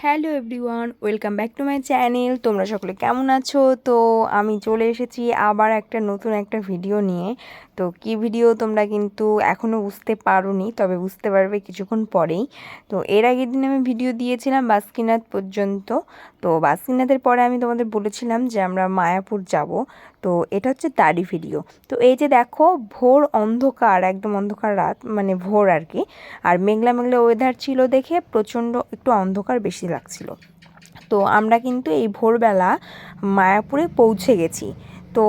Hello everyone, welcome back to my channel. তোমরা সকলে কেমন আছো? তো আমি চলে এসেছি আবার নতুন একটা ভিডিও নিয়ে। তো কি ভিডিও তোমরা কিন্তু এখনও বুঝতে পারোনি, তবে বুঝতে পারবে কিছুক্ষণ পরেই। তো এর আগের দিন আমি ভিডিও দিয়েছিলাম বাসুকিনাথ পর্যন্ত। তো বাসুকিনাথের পরে আমি তোমাদের বলেছিলাম যে আমরা মায়াপুর যাব। তো এটা হচ্ছে তারই ভিডিও। তো এই যে দেখো, ভোর অন্ধকার, একদম অন্ধকার রাত, মানে ভোর আর কি। আর মেঘলা মেঘলা ওয়েদার ছিল দেখে প্রচণ্ড একটু অন্ধকার বেশি লাগছিল। তো আমরা কিন্তু এই ভোরবেলা মায়াপুরে পৌঁছে গেছি। তো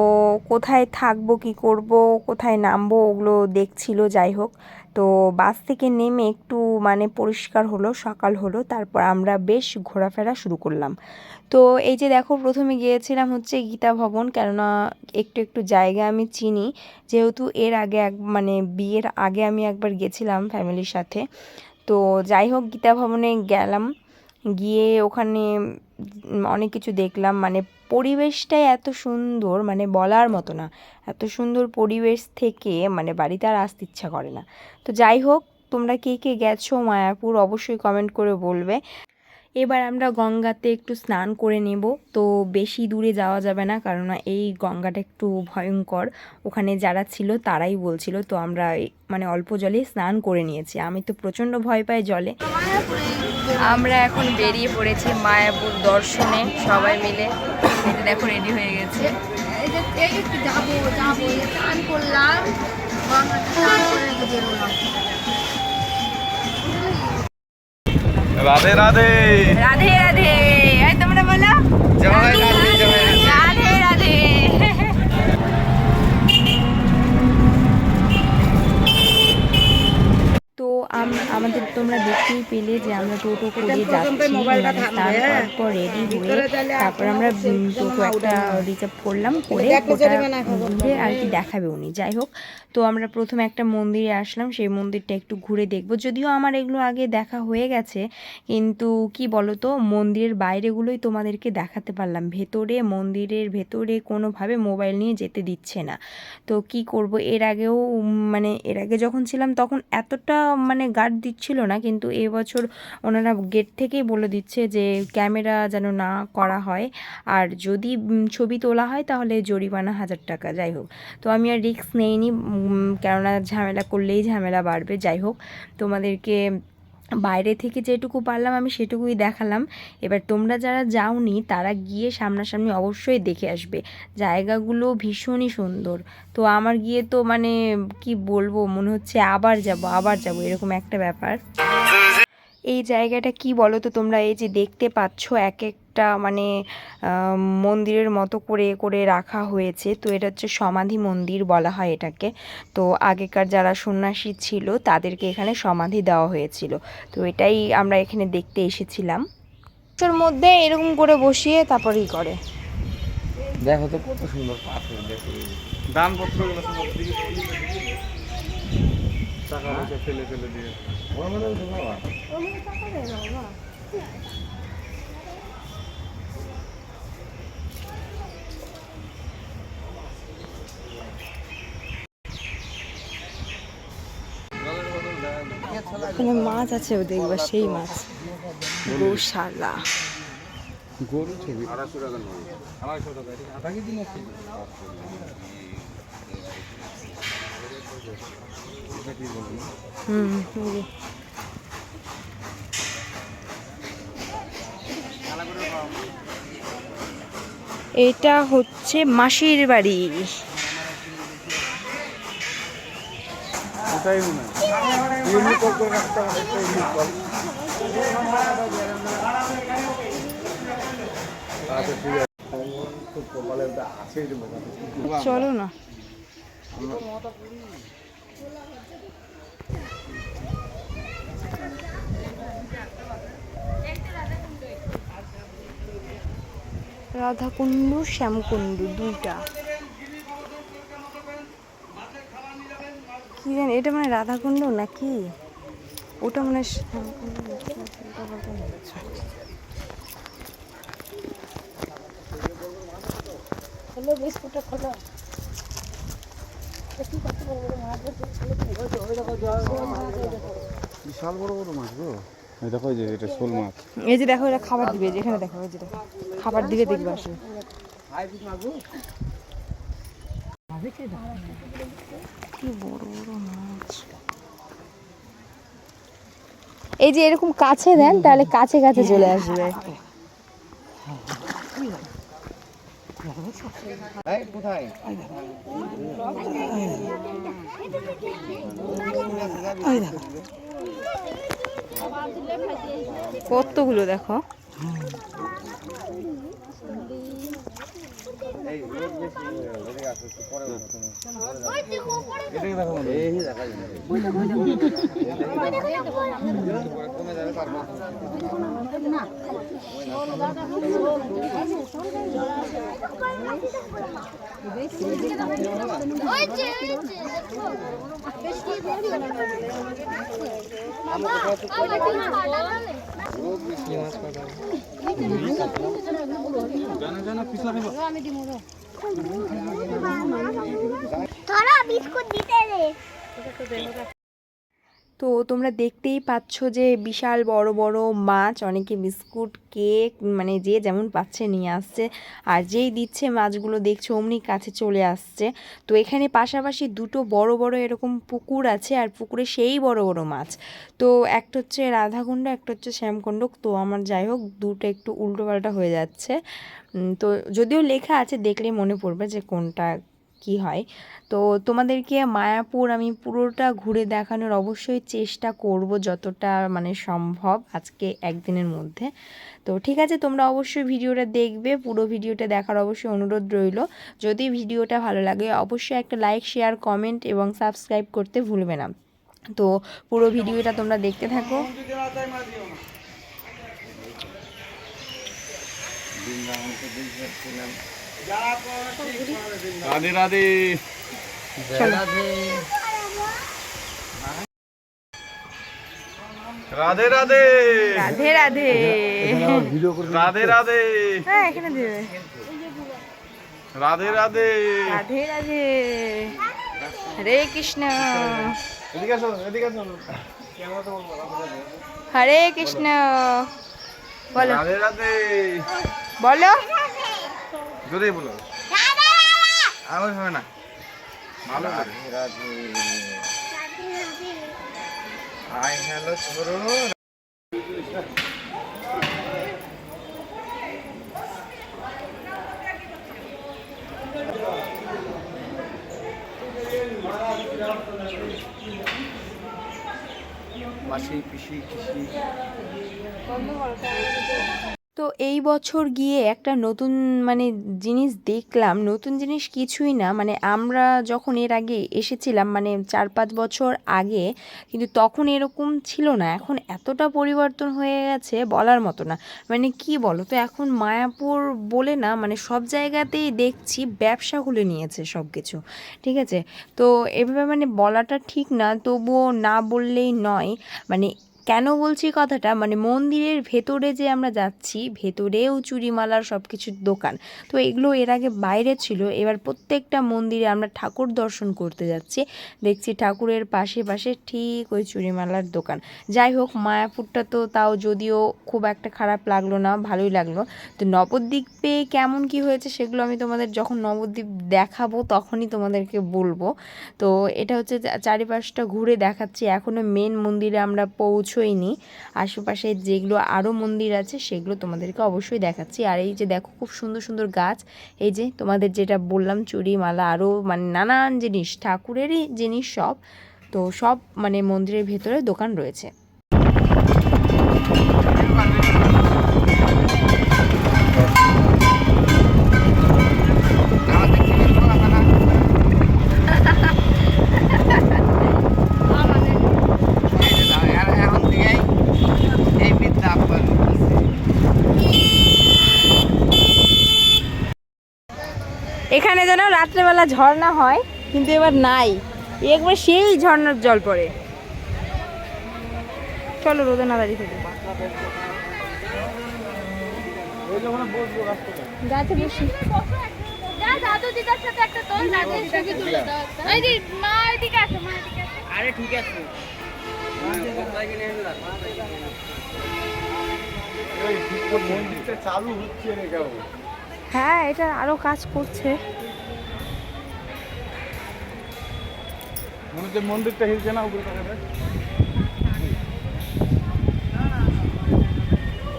কোথায় থাকবো, কি করব, কোথায় নামবো, ওগুলো দেখছিল। যাই হোক, তো বাস থেকে নেমে একটু মানে পরিষ্কার হলো, সকাল হলো, তারপর আমরা বেশ ঘোরাফেরা শুরু করলাম। তো এই যে দেখো, প্রথমে গিয়েছিলাম হচ্ছে গীতা ভবন, কেননা একটু একটু জায়গা আমি চিনি, যেহেতু এর আগে মানে বিয়ের আগে আমি একবার গেছিলাম ফ্যামিলির সাথে। তো যাই হোক, গীতা ভবনে গেলাম, গিয়ে ওখানে অনেক কিছু দেখলাম। মানে পরিবেশটাই এত সুন্দর, মানে বলার মতো না। এত সুন্দর পরিবেশ থেকে মানে বাড়িতে আর আসতে ইচ্ছা করে না। তো যাই হোক, তোমরা কে কে গেছো মায়াপুর অবশ্যই কমেন্ট করে বলবে। এবার আমরা গঙ্গাতে একটু স্নান করে নেব। তো বেশি দূরে যাওয়া যাবে না, কারণ এই গঙ্গাটা একটু ভয়ঙ্কর। ওখানে যারা ছিল তারাই বলছিল। তো আমরা মানে অল্প জলে স্নান করে নিয়েছি। আমি তো প্রচণ্ড ভয় পাই জলে। আমরা এখন বেরিয়ে পড়েছি মায়াপুর দর্শনে সবাই মিলে। দেখো রেডি হয়ে গেছে। স্নান করলাম, রাধে রাধে রাধে রাধে। তোমরা বলো রাধে রাধে। তো আমাদের তোমরা দেখতেই পেলে যে আমরা টোটো করে যাচ্ছি, মানে স্নান করার পর রেডি হয়ে তারপর আমরা টোটো একটা রিজার্ভ করলাম, করে ঘুরে আর কি দেখাবে উনি। যাই হোক, তো আমরা প্রথমে একটা মন্দিরে আসলাম, সেই মন্দিরটা একটু ঘুরে দেখব। যদিও আমার এগুলো আগে দেখা হয়ে গেছে, কিন্তু কি বলো তো, মন্দিরের বাইরেগুলোই তোমাদেরকে দেখাতে পারলাম। মন্দিরের ভেতরে কোনোভাবে মোবাইল নিয়ে যেতে দিচ্ছে না। তো কি করব, এর আগেও মানে এর আগে যখন ছিলাম তখন এতটা মানে গার্ড দিচ্ছিল না, কিন্তু এবছর ওনারা গেট থেকেই বলে দিচ্ছে যে ক্যামেরা যেন না করা হয়, আর যদি ছবি তোলা হয় তাহলে জরিমানা 1000 টাকা। যাই হোক, তো আমি আর রিস্ক নেইনি, কেননা ঝামেলা করলেই ঝামেলা বাড়বে। যাই হোক, তোমাদেরকে বাইরে থেকে যেটুকু পারলাম আমি সেটুকুই দেখালাম। এবার তোমরা যারা যাওনি তারা গিয়ে সামনাসামনি অবশ্যই দেখে আসবে, জায়গাগুলো ভীষণই সুন্দর। তো আমার গিয়ে তো মানে কি বলবো, মনে হচ্ছে আবার যাব এরকম একটা ব্যাপার। এই জায়গাটা কি বলো তো তোমরা, এই যে দেখতে পাচ্ছ এক একটা মানে মন্দিরের মতো করে করে রাখা হয়েছে। তো এটা হচ্ছে সমাধি মন্দির বলা হয় এটাকে। তো আগেকার যারা সন্ন্যাসী ছিল তাদেরকে এখানে সমাধি দেওয়া হয়েছিল। তো এটাই আমরা এখানে দেখতে এসেছিলাম। এর মধ্যে এরকম করে বসিয়ে তারপরেই করে। দেখো তো কত সুন্দর পাথর, দেখো দানপত্র গুলো সব দিকে টাকা পয়সা ফেলে ফেলে দিয়ে ওর মধ্যে তো বাবা টাকা দেয় না বাবা। এখানে মাছ আছে, দেখবা সেই মাছ, গোশালা। গরু ছবি 250 টাকা নয়, 250 টাকা আধা কেজি নাকি। এটা হচ্ছে মাসির বাড়ি। ওটাই মনে হয় ইউনিকল করে রাখতে হবে, একটা ইউনিকল। আচ্ছা ঠিক আছে, তো কপালে আছে যে বাবা, চলো না। রাধাকুণ্ড শ্যামকুণ্ড দুইটা, কি জানি এটা মানে রাধাকুণ্ড নাকি ওটা মানে শ্যামকুণ্ড। বিশাল বড় বড় মাছ গো। দেখো এই যে এটা শোল মাছ। এই যে দেখো এটা খাবার দিবে, যেখানে দেখো এই যে দেখো খাবার দিবে, দেখবে আসলে কি বড় বড় মাছ। এই যে এরকম কাছে দেন তাহলে কাছে কাছে চলে আসবে। কোথায়? কতগুলো দেখো। তো তোমরা দেখতেই পাচ্ছ যে বিশাল বড় বড় মাছ, অনেকে বিস্কুট কেক মানে যে যেমন পাচ্ছে নিয়ে আসছে, আর যেই দিচ্ছে মাছগুলো দেখছো অমনি কাছে চলে আসছে। তো এখানে পাশাপাশি দুটো বড় বড় এরকম পুকুর আছে, আর পুকুরে সেই বড় বড় মাছ। তো একটা হচ্ছে রাধাকুণ্ড, একটা হচ্ছে শ্যামকুণ্ড। তো আমার যাই হোক দুটো একটু উল্টোপাল্টা হয়ে যাচ্ছে। তো যদিও লেখা আছে, দেখলেই মনে পড়বে যে কোনটা কি হয়। তো তোমাদেরকে মায়াপুর আমি পুরোটা ঘুরে দেখানোর অবশ্যই চেষ্টা করব যতটা মানে সম্ভব আজকে একদিনের মধ্যে। তো ঠিক আছে, তোমরা অবশ্যই ভিডিওটা দেখবে, পুরো ভিডিওটা দেখার অবশ্যই অনুরোধ রইল। যদি ভিডিওটা ভালো লাগে অবশ্যই একটা লাইক, শেয়ার, কমেন্ট এবং সাবস্ক্রাইব করতে ভুলবে না। তো পুরো ভিডিওটা তোমরা দেখতে থাকো। রাধে রাধে। রাধে রাধে। রাধে রাধে। রাধে রাধে। হ্যাঁ এখানে দেবে। রাধে রাধে। রাধে রাধে। হরে কৃষ্ণ। এদিকে আসো, এদিকে আসো। হরে কৃষ্ণ। বলো রাধে রাধে। বলো জোরে বলো। আওয়াজ হবে না। ভালো রাধে রাধে। হাই হ্যালো ছোড়ো। মাসি পিসি কিসি। তো এই বছর গিয়ে একটা নতুন মানে জিনিস দেখলাম, নতুন জিনিস কিছুই না, মানে আমরা যখন এর আগে এসেছিলাম মানে 4-5 বছর আগে, কিন্তু তখন এরকম ছিল না। এখন এতটা পরিবর্তন হয়ে গেছে বলার মতো না। মানে কি বলো তো, এখন মায়াপুর বলে না মানে সব জায়গাতেই দেখছি ব্যবসা খুলে নিয়েছে সব কিছু, ঠিক আছে। তো এভাবে মানে বলাটা ঠিক না, তবুও না বললেই নয়। মানে কেন বলছি কথাটা, মানে মন্দিরের ভেতরে যে আমরা যাচ্ছি, ভেতরেও চুড়িমালার সব কিছুর দোকান। তো এগুলো এর আগে বাইরে ছিল, এবার প্রত্যেকটা মন্দিরে আমরা ঠাকুর দর্শন করতে যাচ্ছি, দেখছি ঠাকুরের পাশে পাশে ঠিক ওই চুড়িমালার দোকান। যাই হোক, মায়াপুরটা তো তাও যদিও খুব একটা খারাপ লাগলো না, ভালোই লাগলো। তো নবদ্বীপে কেমন কি হয়েছে সেগুলো আমি তোমাদের যখন নবদ্বীপ দেখাবো তখনই তোমাদেরকে বলবো। তো এটা হচ্ছে চারিপাশটা ঘুরে দেখাচ্ছি, এখনও মেন মন্দিরে আমরা পৌঁছোইনি। আশেপাশে যেগুলো আরও মন্দির আছে সেগুলো তোমাদেরকে অবশ্যই দেখাচ্ছি। আর এই যে দেখো খুব সুন্দর সুন্দর গাছ, এই যে তোমাদের যেটা বললাম চুড়ি মালা, আরও মানে নানান জিনিস, ঠাকুরেরই জিনিস সব। তো সব মানে মন্দিরের ভেতরে দোকান রয়েছে। এখানে যেন রাত্রেবেলা ঝর্ণা হয়, কিন্তু এবার নাই, একবার সেই ঝর্ণার জল পড়ে। চলো রোদে না দাঁড়িয়ে থেকে গাছে বসি। আরে ঠিক আছে। মন্দিরটা চালু হচ্ছে রে কেমন? হ্যাঁ, এটা আরো কাজ করছে। মনে হচ্ছে মন্দিরটা হিলছে না উপরে তাকাতে?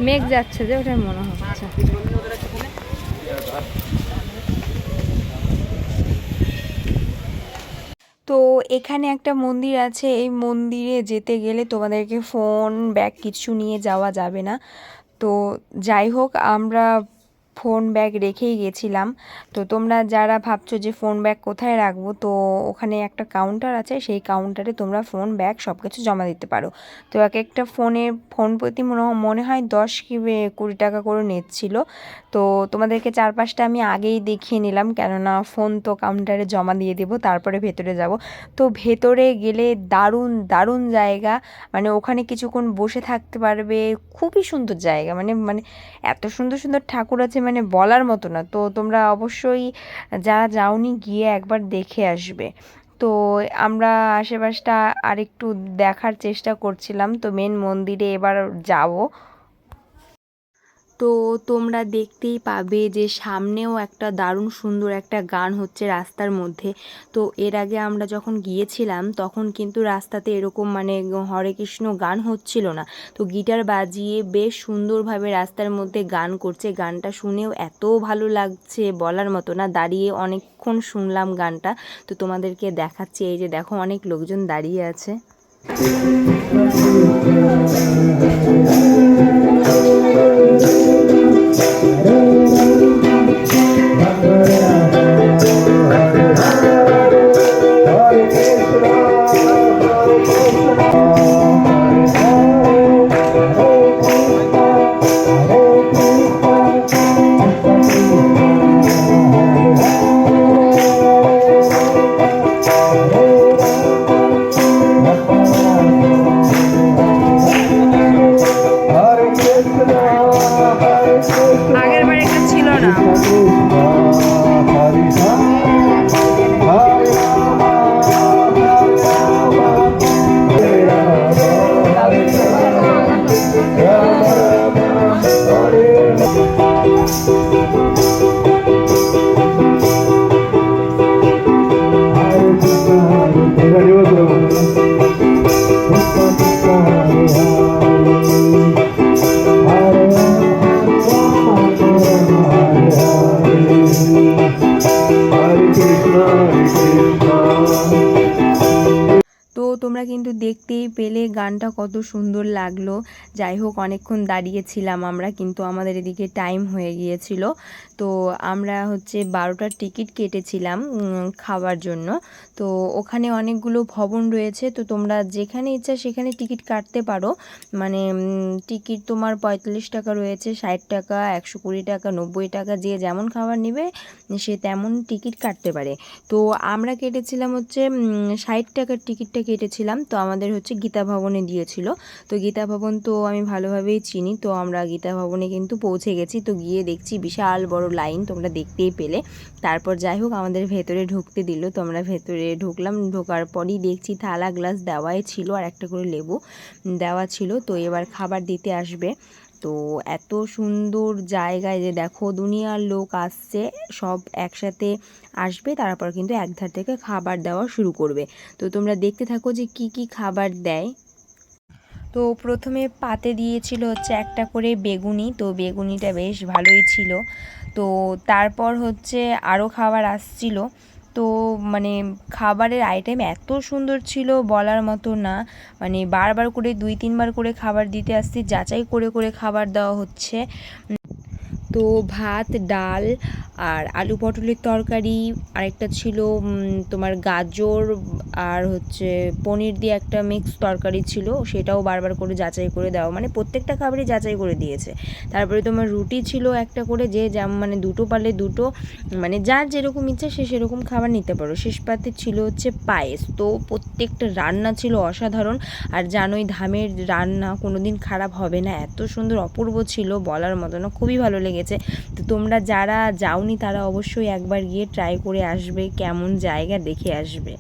মেঘ যাচ্ছে যে, ওটাই মনে হচ্ছে। তো এখানে একটা মন্দির আছে, এই মন্দিরে যেতে গেলে তোমাদেরকে ফোন ব্যাগ কিছু নিয়ে যাওয়া যাবে না। তো যাই হোক, আমরা ফোন ব্যাগ রেখেই গেছিলাম। তো তোমরা যারা ভাবছো যে ফোন ব্যাগ কোথায় রাখবো, তো ওখানে একটা কাউন্টার আছে, সেই কাউন্টারে তোমরা ফোন ব্যাগ সব কিছু জমা দিতে পারো। তো এক একটা ফোন প্রতি মনে হয় 10 কি 20 টাকা করে নিচ্ছিল। তো তোমাদেরকে 4-5টা আমি আগেই দেখিয়ে নিলাম, কেননা ফোন তো কাউন্টারে জমা দিয়ে দেবো, তারপরে ভেতরে যাব। তো ভেতরে গেলে দারুণ দারুণ জায়গা, মানে ওখানে কিছুক্ষণ বসে থাকতে পারবে। খুবই সুন্দর জায়গা, মানে মানে এত সুন্দর সুন্দর ঠাকুর আছে, মানে বলার মতো না। তো তোমরা অবশ্যই যারা যাওনি গিয়ে একবার দেখে আসবে। তো আমরা আশেপাশটা আরেকটু দেখার চেষ্টা করছিলাম। তো মেন মন্দিরে এবার যাব। তো তোমরা দেখতেই পাবে যে সামনেও একটা দারুণ সুন্দর একটা গান হচ্ছে রাস্তার মধ্যে। তো এর আগে আমরা যখন গিয়েছিলাম তখন কিন্তু রাস্তাতে এরকম মানে হরে কৃষ্ণ গান হচ্ছিল না। তো গিটার বাজিয়ে বেশ সুন্দরভাবে রাস্তার মধ্যে গান করছে। গানটা শুনেও এত ভালো লাগছে বলার মতো না। দাঁড়িয়ে অনেকক্ষণ শুনলাম গানটা। তো তোমাদেরকে দেখাচ্ছি, এই যে দেখো অনেক লোকজন দাঁড়িয়ে আছে। আগের বার এটা ছিল না। তো তোমরা কিন্তু দেখতেই পেলে গানটা কত সুন্দর লাগলো। যাই হোক, অনেকক্ষণ দাঁড়িয়েছিলাম আমরা, কিন্তু আমাদের এদিকে টাইম হয়ে গিয়েছিল। তো আমরা হচ্ছে 12টার টিকিট কেটেছিলাম খাওয়ার জন্য। তো ওখানে অনেকগুলো ভবন রয়েছে, তো তোমরা যেখানে ইচ্ছা সেখানে টিকিট কাটতে পারো। মানে টিকিট তোমার 45 টাকা রয়েছে, 60 টাকা, 120 টাকা, 90 টাকা, যে যেমন খাবার নেবে সে তেমন টিকিট কাটতে পারে। তো আমরা কেটেছিলাম হচ্ছে 60 টাকার টিকিটটা কেটেছিলাম। তো আমাদের হচ্ছে গীতা ভবনে দিয়েছিল। তো গীতা ভবন তো আমি ভালোভাবেই চিনি। তো আমরা গীতা ভবনে কিন্তু পৌঁছে গেছি। তো গিয়ে দেখছি বিশাল বড় লাইন, তোমরা দেখতেই পেলে। তারপর যাই হোক আমাদের ভেতরে ঢুকতে দিল। তো আমরা ভেতরে ঢুকলাম। ঢোকার পরই দেখছি থালা গ্লাস দেওয়াই ছিল, আর একটা করে লেবু দেওয়া ছিল। তো এবার খাবার দিতে আসবে। তো এত সুন্দর জায়গায় যে দেখো দুনিয়ার লোক আসছে, সব একসাথে আসবে, তারপর কিন্তু একধার থেকে খাবার দেওয়া শুরু করবে। তো তোমরা দেখতে থাকো যে কি কি খাবার দেয়। তো প্রথমে পাতে দিয়েছিল হচ্ছে একটা করে বেগুনি। তো বেগুনিটা বেশ ভালোই ছিল। তো তারপর হচ্ছে আরও খাবার আসছিল। তো মানে খাবারের আইটেম এত সুন্দর ছিল বলার মতো না। মানে বারবার করে 2-3 বার করে খাবার দিতে আসছি, যাচাই করে করে খাবার দেওয়া হচ্ছে। তো ভাত, ডাল আর আলু পটলের তরকারি, আরেকটা ছিল তোমার গাজর আর হচ্ছে পনির দিয়ে একটা মিক্স তরকারি ছিল, সেটাও বারবার করে যাচাই করে দেওয়া, মানে প্রত্যেকটা খাবারই যাচাই করে দিয়েছে। তারপরে তোমার রুটি ছিল একটা করে, যে যেমন মানে দুটো পারলে দুটো, মানে যার যেরকম ইচ্ছা সে সেরকম খাবার নিতে পারো। শেষ পাতে ছিল হচ্ছে পায়েস। তো প্রত্যেকটা রান্না ছিল অসাধারণ। আর জানোই ধামের রান্না কোনো দিন খারাপ হবে না, এত সুন্দর অপূর্ব ছিল বলার মতো না, খুবই ভালো লেগেছে। তো তোমরা যারা যাওনি তারা অবশ্যই একবার গিয়ে ট্রাই করে আসবে, কেমন জায়গা দেখে আসবে।